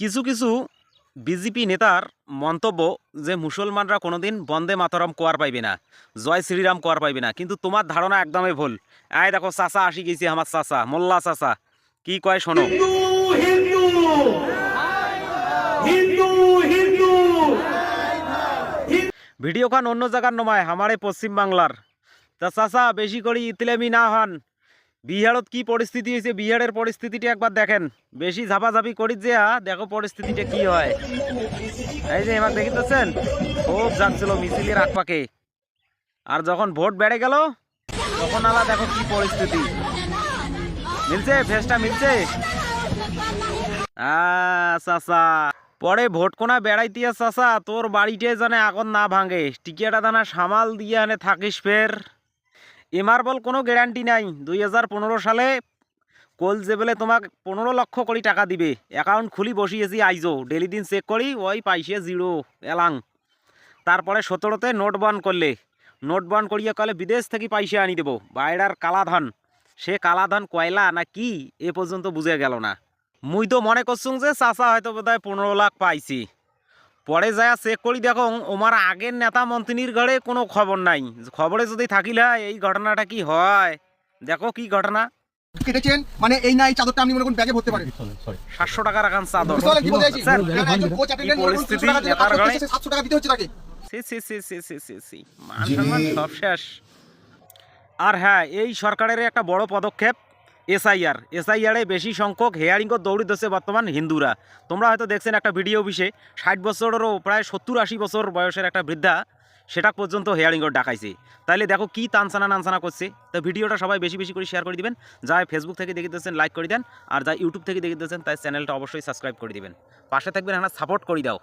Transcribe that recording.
কিছু কিছু বিজেপি নেতার মন্তব্য যে মুসলমানরা কোনোদিন বন্দে মাতরম কোয়ার পাইবে না, জয় শ্রীরাম কোয়ার পাইবে না, কিন্তু তোমার ধারণা একদমই ভুল। আয় দেখো চাচা আসি গেছি, আমার চাচা মোল্লা চাচা কি কয় শোনো। ভিডিও খান অন্য জায়গার নমায়, আমারে পশ্চিম বাংলার। তা চাচা বেশি করে ইতলেমি না হন। বিহারত কি পরিস্থিতি হয়েছে, বিহারের পরিস্থিতিটা একবার দেখেন। বেশি ঝাপাঝাপি করি যে দেখো পরিস্থিতিটা কি হয়। এই যে এবার দেখিতেছেন খুব যাচ্ছিল মিছিলের আকপাকে, আর যখন ভোট বেড়ে গেল তখন আলা দেখো কি পরিস্থিতি। মিলছে ফেসটা মিলছে। চাচা পরে ভোট কোনা বেড়াইতিয়া চাচা তোর বাড়িতে জানে আগুন না ভাঙে, টিকিয়াটা দানা সামাল দিয়ে আনে থাকিস ফের। এমার বল কোনো গ্যারান্টি নাই। 2015 সালে কল যে বলে তোমাক 15 লক্ষ কোটি টাকা দিবে, অ্যাকাউন্ট খুলি বসিয়েছি আইজো, ডেলি দিন চেক করি ওই পাইছে জিরো এলাং। তারপরে 17তে নোট বন্ধ করলে, নোট বন্ধ করিয়া কলে বিদেশ থেকে পয়সা আনি দেবো, বাইরের কালাধন। সে কালাধন কয়লা না কি এ পর্যন্ত বুঝে গেল না। মুই তো মনে করছুম যে চাচা হয়তো বোধহয় 15 লাখ পাইছি। পরে যায় চেক করি দেখো ওমার আগের নেতা মন্ত্রীর ঘরে কোনো খবর নাই। খবরে যদি থাকিলা এই ঘটনাটা কি হয়, দেখো কি ঘটনা। কেটেছেন মানে এই না, এই চাদরটা আপনি মনে করুন ব্যাগে ভরতে পারেন। 700 টাকা রাখান চাদর। কি বলছি পরিস্থিতি নেতার ঘরে 700 টাকা দিতে হচ্ছে তাকে। সি মান সম্মান সব শেষ। আর হ্যাঁ, এই সরকারের একটা বড় পদক্ষেপ এসআইআরে বেশি সংখ্যক হেয়ারিংও দৌড়ি দিচ্ছে বর্তমান হিন্দুরা। তোমরা হয়তো দেখছেন একটা ভিডিও অফিসে 60 বছরেরও প্রায় 70-80 বছর বয়সের একটা বৃদ্ধা সেটা পর্যন্ত হেয়ারিংও ডাকাইছে। তাইলে দেখো কি তানসানা নানসানা করছে। তো ভিডিওটা সবাই বেশি বেশি করে শেয়ার করে দিবেন। যাই ফেসবুক থেকে দেখিতেছেন লাইক করে দেন, আর যাই ইউটিউব থেকে দেখিতেছেন তাই চ্যানেলটা অবশ্যই সাবস্ক্রাইব করে দিবেন। পাশে থাকবেন, হ্যাঁ সাপোর্ট করে দাও।